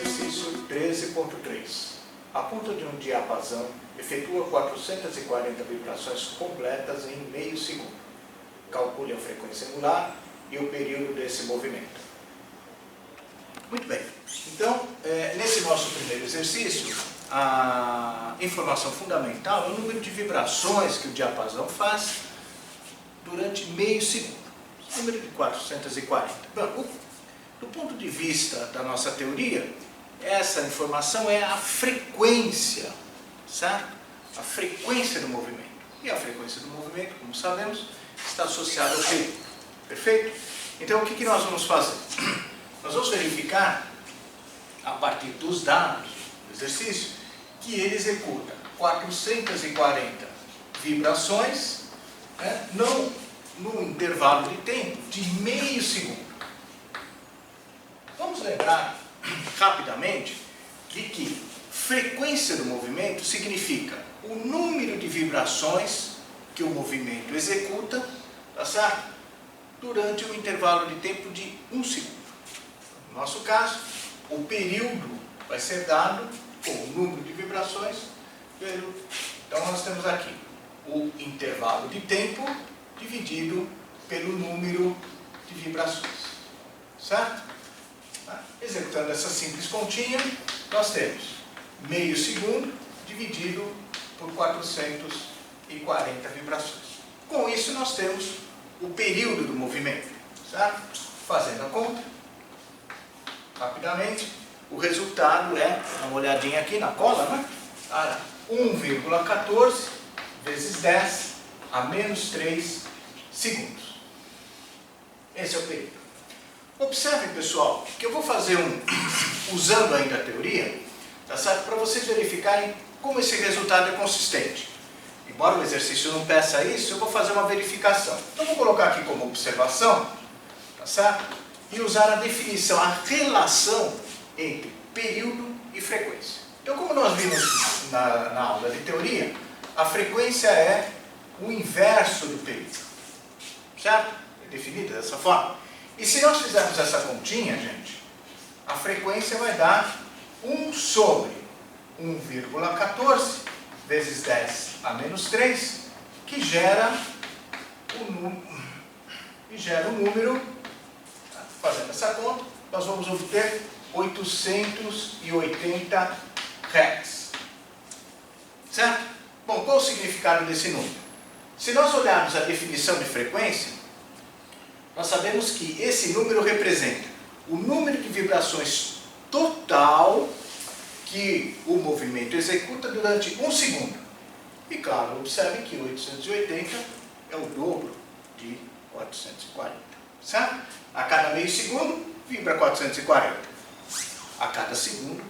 Exercício 13.3. A ponta de um diapasão efetua 440 vibrações completas em meio segundo. Calcule a frequência angular e o período desse movimento. Muito bem. Então, nesse nosso primeiro exercício, a informação fundamental é o número de vibrações que o diapasão faz durante meio segundo. Número de 440. Bom, do ponto de vista da nossa teoria, essa informação é a frequência, certo? A frequência do movimento. E a frequência do movimento, como sabemos, está associada ao período. Perfeito? Então, o que nós vamos fazer? Nós vamos verificar, a partir dos dados do exercício, que ele executa 440 vibrações, num intervalo de tempo de meio segundo. Vamos lembrar rapidamente de que frequência do movimento significa o número de vibrações que o movimento executa, tá certo? Durante um intervalo de tempo de 1 segundo. No nosso caso, o período vai ser dado com o número de vibrações pelo... Então nós temos aqui o intervalo de tempo dividido pelo número de vibrações, certo? Executando essa simples continha, nós temos meio segundo dividido por 440 vibrações. Com isso nós temos o período do movimento, certo? Fazendo a conta, rapidamente, o resultado é, dá uma olhadinha aqui na cola, né? 1,14 vezes 10 a menos 3 segundos. Esse é o período. Observe, pessoal, que eu vou fazer usando ainda a teoria, tá certo? Para vocês verificarem como esse resultado é consistente. Embora o exercício não peça isso, eu vou fazer uma verificação. Então, vou colocar aqui como observação, tá certo? E usar a definição, a relação entre período e frequência. Então, como nós vimos na aula de teoria, a frequência é o inverso do período, certo? É definida dessa forma. E se nós fizermos essa continha, gente, a frequência vai dar 1 sobre 1,14 vezes 10 a menos 3, que gera o número, fazendo essa conta, nós vamos obter 880 Hz. Certo? Bom, qual o significado desse número? Se nós olharmos a definição de frequência, nós sabemos que esse número representa o número de vibrações total que o movimento executa durante 1 segundo. E claro, observe que 880 é o dobro de 440. Certo? A cada meio segundo, vibra 440. A cada segundo,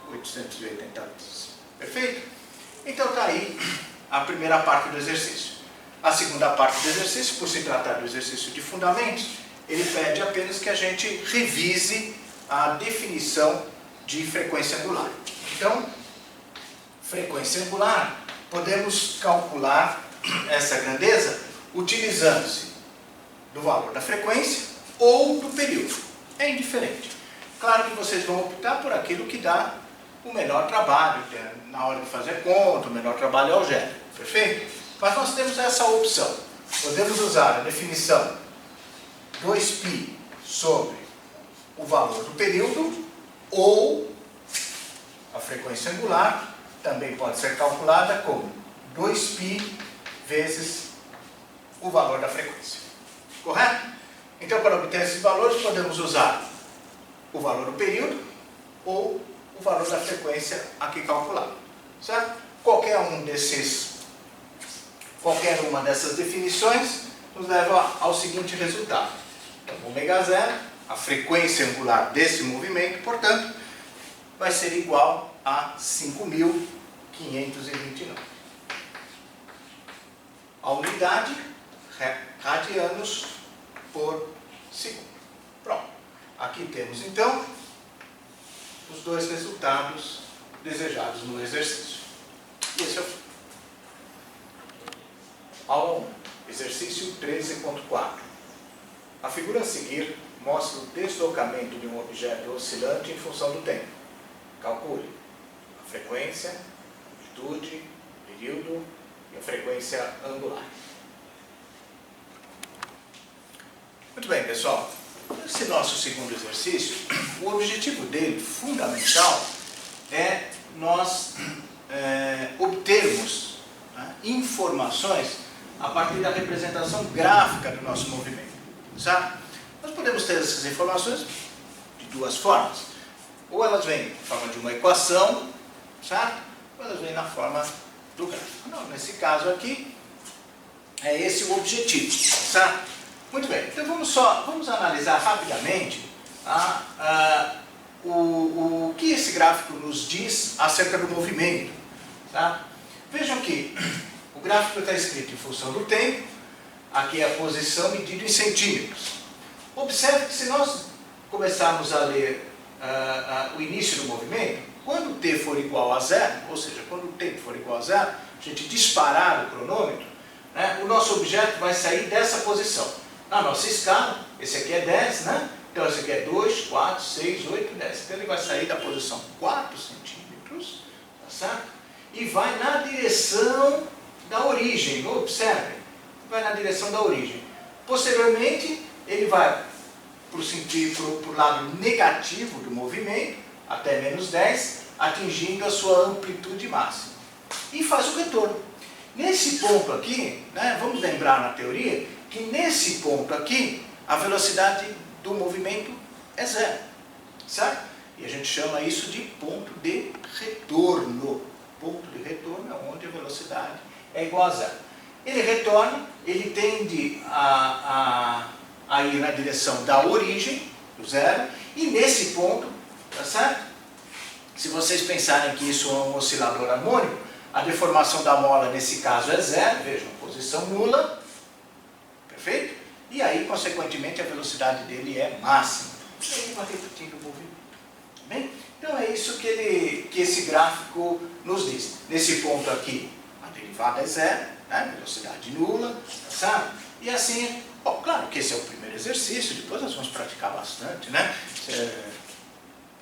880 vezes. Perfeito? Então está aí a primeira parte do exercício. A segunda parte do exercício, por se tratar do exercício de fundamentos, ele pede apenas que a gente revise a definição de frequência angular. Então, frequência angular, podemos calcular essa grandeza utilizando-se do valor da frequência ou do período. É indiferente. Claro que vocês vão optar por aquilo que dá o melhor trabalho, na hora de fazer conta, o melhor trabalho algébrico. Perfeito? Mas nós temos essa opção. Podemos usar a definição 2π sobre o valor do período, ou a frequência angular também pode ser calculada como 2π vezes o valor da frequência. Correto? Então, para obter esses valores, podemos usar o valor do período ou o valor da frequência aqui calculado. Certo? Qualquer uma dessas definições nos leva ao seguinte resultado. Então, ω0, a frequência angular desse movimento, portanto, vai ser igual a 5.529. A unidade, radianos por segundo. Pronto. Aqui temos, então, os dois resultados desejados no exercício. Esse é o fim. Aula 1. Exercício 13.4. A figura a seguir mostra o deslocamento de um objeto oscilante em função do tempo. Calcule a frequência, a amplitude, o período e a frequência angular. Muito bem, pessoal. Esse nosso segundo exercício, o objetivo dele, fundamental, é nós obtermos informações a partir da representação gráfica do nosso movimento. Sabe? Nós podemos ter essas informações de duas formas. Ou elas vêm na forma de uma equação, certo? Ou elas vêm na forma do gráfico. Não, nesse caso aqui, é esse o objetivo, certo? Muito bem, então vamos analisar rapidamente o que esse gráfico nos diz acerca do movimento. Tá? Vejam que o gráfico está escrito em função do tempo, aqui é a posição medida em centímetros. Observe que se nós começarmos a ler o início do movimento, quando o t for igual a zero, ou seja, quando o tempo for igual a zero, a gente disparar o cronômetro, né, o nosso objeto vai sair dessa posição. Na nossa escala, esse aqui é 10, né? Então esse aqui é 2, 4, 6, 8, 10. Então ele vai sair da posição 4 centímetros, tá certo? E vai na direção da origem, observe, vai na direção da origem. Posteriormente, ele vai para o lado negativo do movimento, até menos 10, atingindo a sua amplitude máxima. E faz o retorno. Nesse ponto aqui, né, vamos lembrar na teoria, que nesse ponto aqui, a velocidade do movimento é zero, certo? E a gente chama isso de ponto de retorno. Ponto de retorno é onde a velocidade é igual a zero. Ele retorna, ele tende a ir na direção da origem, do zero, e nesse ponto, tá certo? Se vocês pensarem que isso é um oscilador harmônico, a deformação da mola nesse caso é zero, vejam, posição nula, perfeito? E aí, consequentemente, a velocidade dele é máxima. E aí vai repetindo o movimento. Bem? Então é isso que esse gráfico nos diz. Nesse ponto aqui, a derivada é zero, né? Velocidade nula, tá certo? E assim, bom, claro que esse é o primeiro exercício, depois nós vamos praticar bastante, né?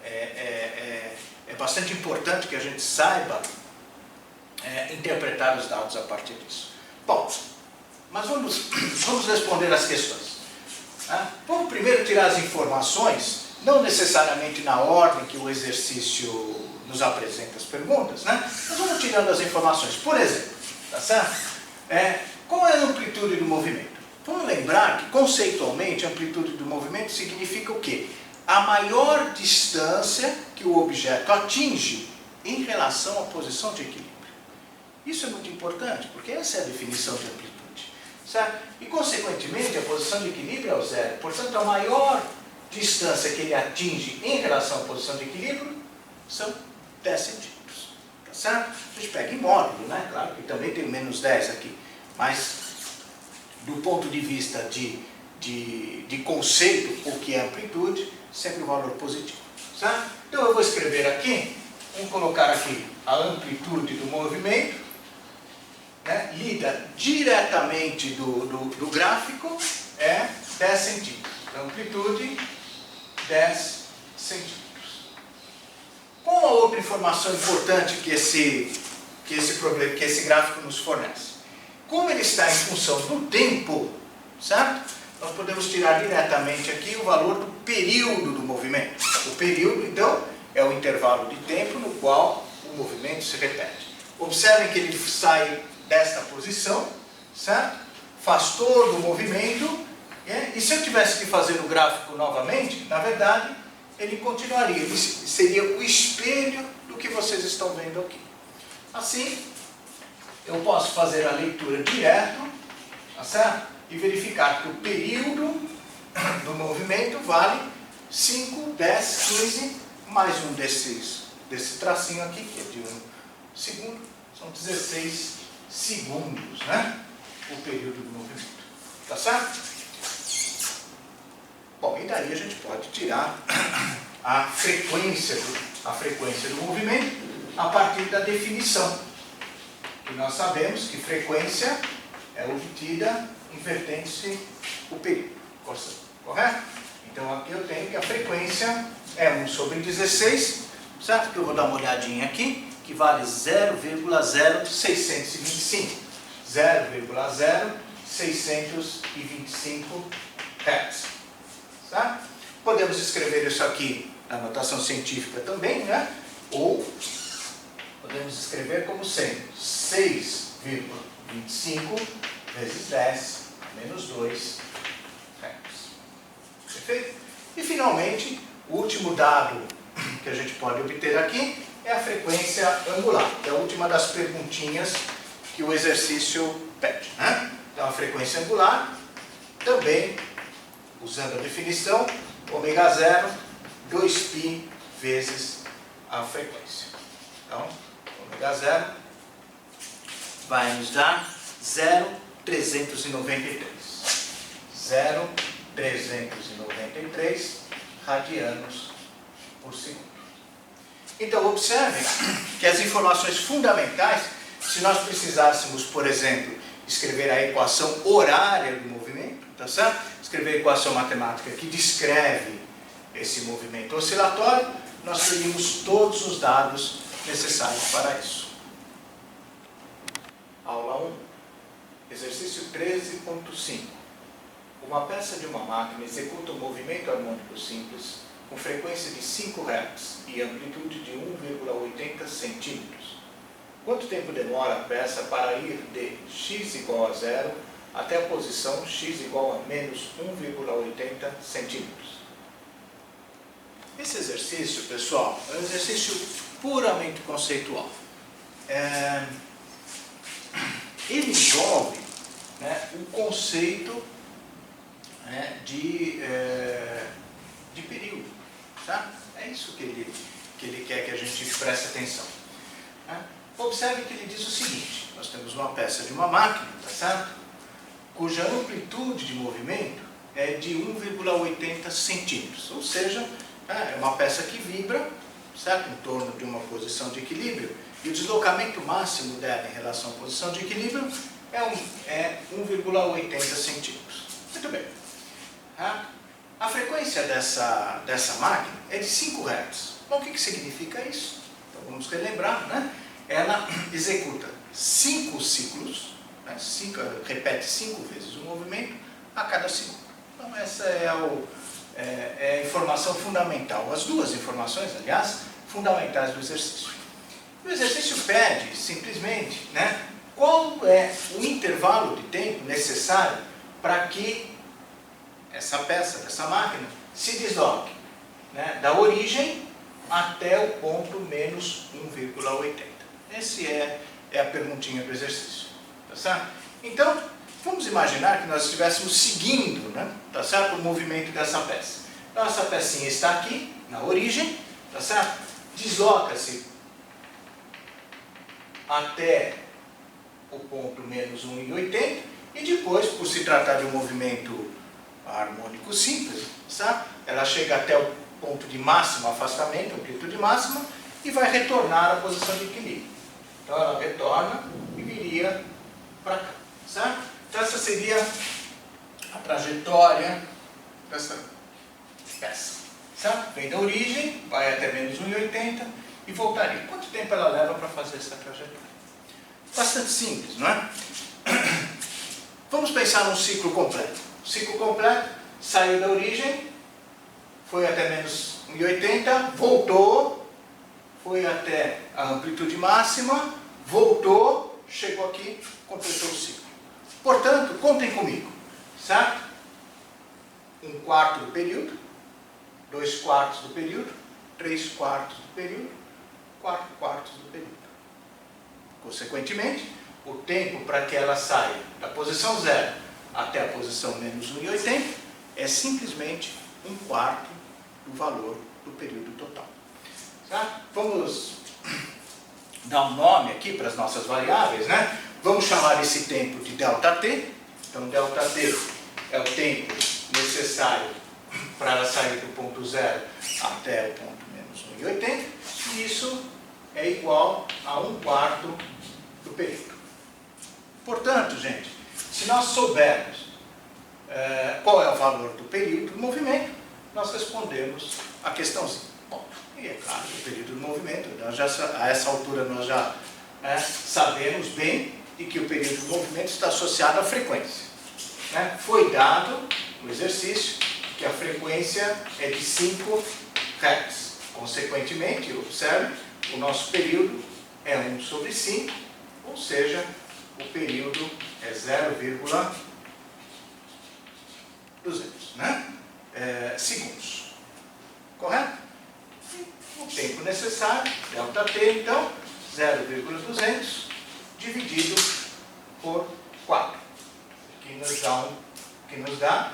É bastante importante que a gente saiba interpretar os dados a partir disso. Bom, mas vamos responder as questões. Né? Vamos primeiro tirar as informações, não necessariamente na ordem que o exercício nos apresenta as perguntas, né? Mas vamos tirando as informações. Por exemplo, tá certo? Qual é a amplitude do movimento? Vamos lembrar que, conceitualmente, a amplitude do movimento significa o quê? A maior distância que o objeto atinge em relação à posição de equilíbrio. Isso é muito importante, porque essa é a definição de amplitude. Certo? E, consequentemente, a posição de equilíbrio é o zero. Portanto, a maior distância que ele atinge em relação à posição de equilíbrio são 10 centímetros. Tá certo? A gente pega em módulo, né? Claro que também tem menos 10 aqui. Mas, do ponto de vista de conceito, o que é amplitude, sempre um valor positivo. Certo? Então, eu vou escrever aqui, vamos colocar aqui a amplitude do movimento, né, lida diretamente do gráfico, é 10 centímetros. Então, amplitude, 10 centímetros. Qual a outra informação importante que esse gráfico nos fornece? Como ele está em função do tempo, certo? Nós podemos tirar diretamente aqui o valor do período do movimento. O período, então, é o intervalo de tempo no qual o movimento se repete. Observem que ele sai desta posição, certo? Faz todo o movimento, e se eu tivesse que fazer o gráfico novamente, na verdade, ele continuaria, ele seria o espelho do que vocês estão vendo aqui. Assim, eu posso fazer a leitura direto, tá certo? E verificar que o período do movimento vale 5, 10, 15, mais um desse tracinho aqui, que é de 1 segundo, são 16 segundos, né? O período do movimento. Tá certo? Bom, e daí a gente pode tirar a frequência do movimento a partir da definição. E nós sabemos que frequência é obtida invertendo-se o período, correto? Então aqui eu tenho que a frequência é 1 sobre 16, certo? Que eu vou dar uma olhadinha aqui, que vale 0,0625. 0,0625 Hz. Tá? Podemos escrever isso aqui na notação científica também, né? Ou podemos escrever como sendo 6,25 vezes 10 menos 2 Hz. Perfeito? E finalmente, o último dado que a gente pode obter aqui é a frequência angular, que é a última das perguntinhas que o exercício pede, né? Então a frequência angular, também, usando a definição, ômega 0, 2π vezes a frequência. Então, ômega 0 vai nos dar 0,393. 0,393 radianos por segundo. Então, observem que as informações fundamentais, se nós precisássemos, por exemplo, escrever a equação horária do movimento, tá certo? Escrever a equação matemática que descreve esse movimento oscilatório, nós teríamos todos os dados necessários para isso. Aula 1, exercício 13.5. Uma peça de uma máquina executa um movimento harmônico simples com frequência de 5 Hz e amplitude de 1,80 centímetros. Quanto tempo demora a peça para ir de x igual a 0 até a posição x igual a menos 1,80 centímetros? Esse exercício, pessoal, é um exercício puramente conceitual. Ele envolve, né, o conceito, né, de período. Tá? É isso que ele quer que a gente preste atenção. Né? Observe que ele diz o seguinte: nós temos uma peça de uma máquina, tá certo? Cuja amplitude de movimento é de 1,80 centímetros, ou seja, é uma peça que vibra, certo? Em torno de uma posição de equilíbrio, e o deslocamento máximo dela em relação à posição de equilíbrio é 1,80 centímetros. Muito bem. A frequência dessa máquina é de 5 Hz. Bom, o que significa isso? Então vamos relembrar, né? Ela executa 5 ciclos, né? Repete 5 vezes o movimento a cada segundo. Então essa é a informação fundamental, as duas informações, aliás, fundamentais do exercício. O exercício pede, simplesmente, né, qual é o intervalo de tempo necessário para que essa peça, dessa máquina, se desloque, né, da origem até o ponto menos 1,80. Essa é a perguntinha do exercício. Tá certo? Então, vamos imaginar que nós estivéssemos seguindo, né, tá certo, o movimento dessa peça. Então, essa pecinha está aqui, na origem, tá certo? Desloca-se até o ponto menos 1,80 e depois, por se tratar de um movimento harmônico simples, certo? Ela chega até o ponto de máximo afastamento, amplitude máxima, e vai retornar à posição de equilíbrio. Então ela retorna e viria para cá, certo? Então essa seria a trajetória dessa peça, certo? Vem da origem, vai até menos 1,80 e voltaria. Quanto tempo ela leva para fazer essa trajetória? Bastante simples, não é? Vamos pensar num ciclo completo. O ciclo completo saiu da origem, foi até menos 1,80, voltou, foi até a amplitude máxima, voltou, chegou aqui, completou o ciclo. Portanto, contem comigo, certo? 1/4 do período, 2/4 do período, 3/4 do período, 4/4 do período. Consequentemente, o tempo para que ela saia da posição 0 até a posição menos 1,80 é simplesmente 1/4 do valor do período total. Tá? Vamos dar um nome aqui para as nossas variáveis, né? Vamos chamar esse tempo de ΔT. Então, ΔT é o tempo necessário para ela sair do ponto 0 até o ponto menos 1,80, e isso é igual a 1/4 do período. Portanto, gente, Se nós soubermos qual é o valor do período do movimento, nós respondemos a questãozinha. Bom, e é claro, o período do movimento, a essa altura nós já sabemos bem de que o período do movimento está associado à frequência. Foi dado no exercício que a frequência é de 5 Hz. Consequentemente, observe, o nosso período é 1 sobre 5, ou seja, o período é 0,200 segundos. Correto? E o tempo necessário, ΔT, então, 0,200 dividido por 4, que nos dá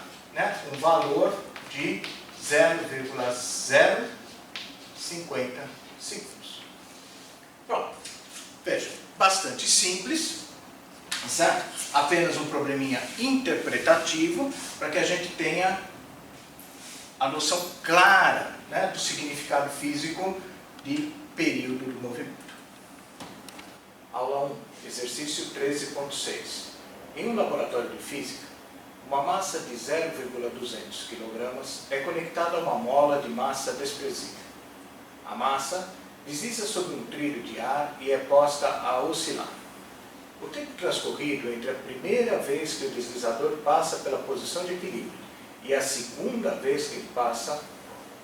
um valor de 0,050 segundos. Pronto. Veja, bastante simples, certo? Apenas um probleminha interpretativo para que a gente tenha a noção clara do significado físico de período do movimento. Aula 1, exercício 13.6. Em um laboratório de física, uma massa de 0,200 kg é conectada a uma mola de massa desprezível. A massa desliza sobre um trilho de ar e é posta a oscilar. O tempo transcorrido entre a primeira vez que o deslizador passa pela posição de equilíbrio e a segunda vez que ele passa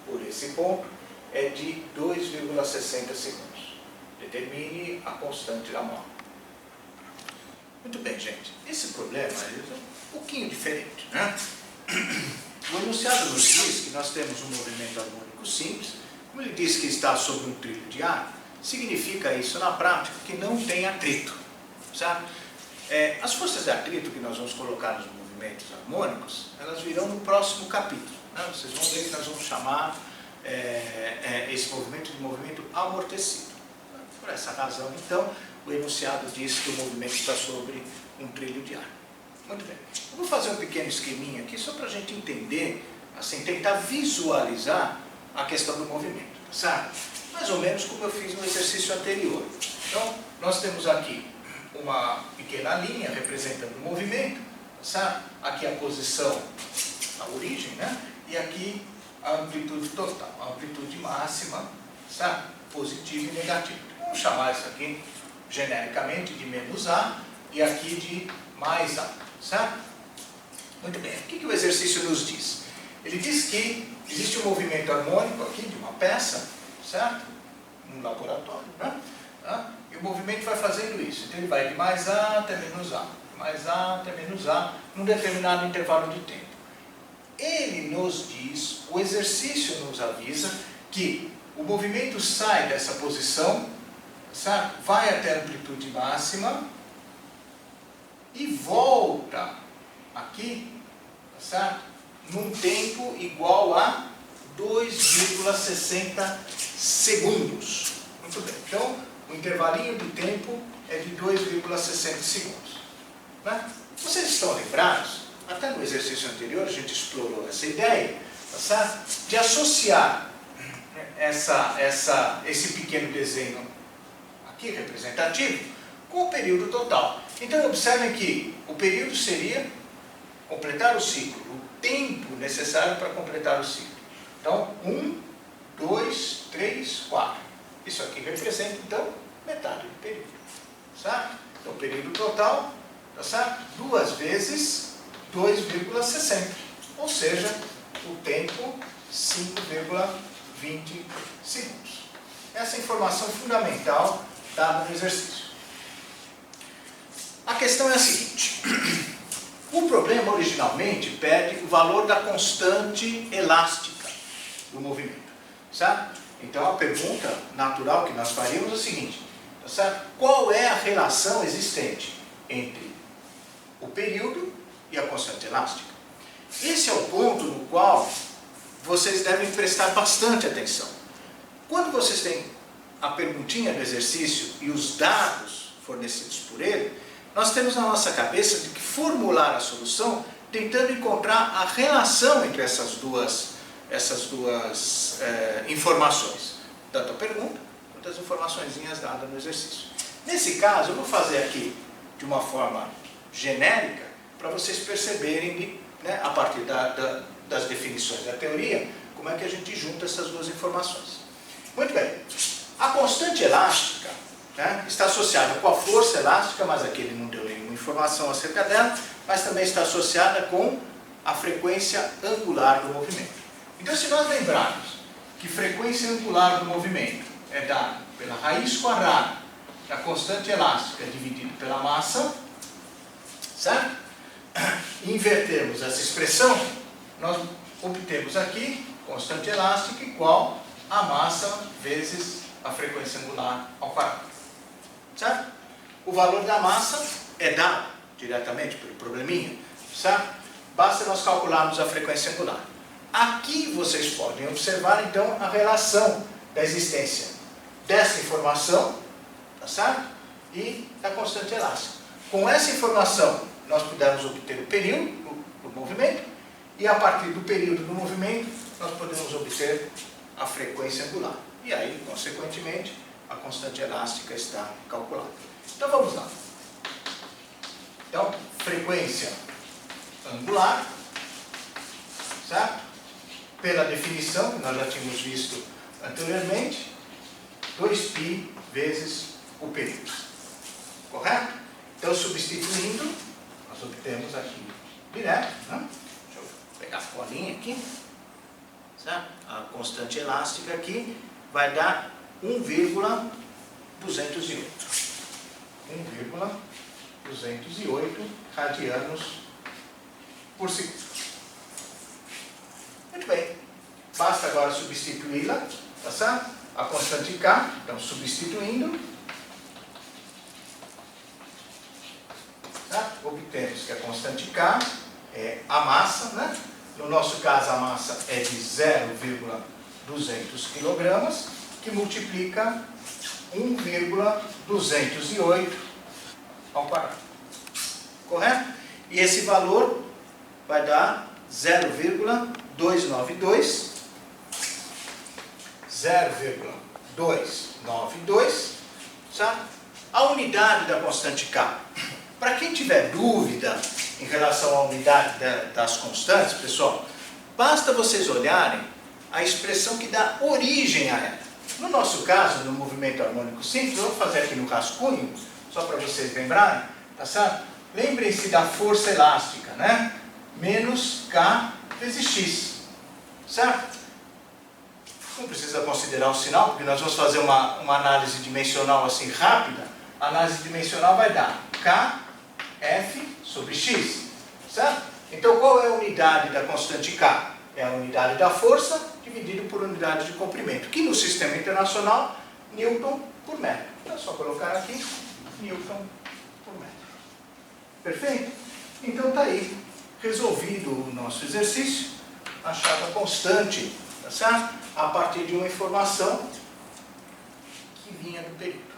por esse ponto é de 2,60 segundos. Determine a constante da mola. Muito bem, gente. Esse problema é um pouquinho diferente, O enunciado nos diz que nós temos um movimento harmônico simples. Como ele diz que está sobre um trilho de ar, significa isso na prática que não tem atrito, certo? As forças de atrito que nós vamos colocar nos movimentos harmônicos, elas virão no próximo capítulo. Vocês vão ver que nós vamos chamar esse movimento de movimento amortecido. Por essa razão, então, o enunciado diz que o movimento está sobre um trilho de ar. Muito bem. Eu vou fazer um pequeno esqueminha aqui só para a gente entender, assim, tentar visualizar a questão do movimento, certo? Mais ou menos como eu fiz no exercício anterior. Então, nós temos aqui uma pequena linha representando o movimento, certo? Aqui a posição, a origem, E aqui a amplitude total, a amplitude máxima, certo? Positiva e negativa. Vamos chamar isso aqui genericamente de menos A e aqui de mais A, certo? Muito bem, o que o exercício nos diz? Ele diz que existe um movimento harmônico aqui de uma peça, certo? No laboratório, E o movimento vai fazendo isso. Então ele vai de mais A até menos A, mais A até menos A, num determinado intervalo de tempo. Ele nos diz, o exercício nos avisa que o movimento sai dessa posição, certo? Vai até a amplitude máxima e volta aqui, certo? Num tempo igual a 2,60 segundos. Muito bem. Então, o intervalinho de tempo é de 2,60 segundos. Vocês estão lembrados? Até no exercício anterior a gente explorou essa ideia, certo? De associar esse pequeno desenho aqui representativo com o período total. Então, observem que o período seria completar o ciclo, o tempo necessário para completar o ciclo. Então, 1, 2, 3, 4. Isso aqui representa, então, metade do período. Certo? Então, o período total, tá certo? 2 vezes 2,60. Ou seja, o tempo 5,20 segundos. Essa é a informação fundamental dada no exercício. A questão é a seguinte. O problema originalmente pede o valor da constante elástica do movimento, certo? Então a pergunta natural que nós faríamos é o seguinte, tá certo? Qual é a relação existente entre o período e a constante elástica? Esse é o ponto no qual vocês devem prestar bastante atenção. Quando vocês têm a perguntinha do exercício e os dados fornecidos por ele, nós temos na nossa cabeça de que formular a solução tentando encontrar a relação entre essas duas informações. Tanto a pergunta quanto as informaçõezinhas dadas no exercício. Nesse caso, eu vou fazer aqui de uma forma genérica, para vocês perceberem, né, a partir das definições da teoria, como é que a gente junta essas duas informações. Muito bem. A constante elástica, né, está associada com a força elástica, mas aqui ele não deu nenhuma informação acerca dela, mas também está associada com a frequência angular do movimento. Então, se nós lembrarmos que frequência angular do movimento é dada pela raiz quadrada da constante elástica dividido pela massa, certo? E invertermos essa expressão, nós obtemos aqui constante elástica igual a massa vezes a frequência angular ao quadrado, certo? O valor da massa é dado diretamente pelo probleminha, certo? Basta nós calcularmos a frequência angular. Aqui vocês podem observar então a relação da existência dessa informação, tá certo? E da constante elástica. Com essa informação nós pudemos obter o período do movimento, e a partir do período do movimento nós podemos obter a frequência angular. E aí, consequentemente, a constante elástica está calculada. Então vamos lá. Então, frequência angular, certo? Pela definição, que nós já tínhamos visto anteriormente, 2π vezes o período. Correto? Então, substituindo, nós obtemos aqui direto, né? Deixa eu pegar a colinha aqui. Certo? A constante elástica aqui vai dar 1,208. 1,208 radianos por segundo. Muito bem. Basta agora substituí-la, tá certo? A constante K, então substituindo, tá? Obtemos que a constante K é a massa, né? No nosso caso, a massa é de 0,200 kg, que multiplica 1,208 ao quadrado. Correto? E esse valor vai dar 0,292. 0,292, certo? A unidade da constante K. Para quem tiver dúvida em relação à unidade das constantes, pessoal, basta vocês olharem a expressão que dá origem a ela. No nosso caso, no movimento harmônico simples, eu vou fazer aqui no rascunho, só para vocês lembrarem, tá certo? Lembrem-se da força elástica, né? Menos K vezes X, certo? Não precisa considerar o sinal, porque nós vamos fazer uma análise dimensional assim rápida. A análise dimensional vai dar KF sobre X, certo? Então, qual é a unidade da constante K? É a unidade da força dividido por unidade de comprimento, que no sistema internacional, Newton por metro. Então, é só colocar aqui, Newton por metro. Perfeito? Então, está aí, resolvido o nosso exercício, achado a constante, tá certo? A partir de uma informação que vinha do período.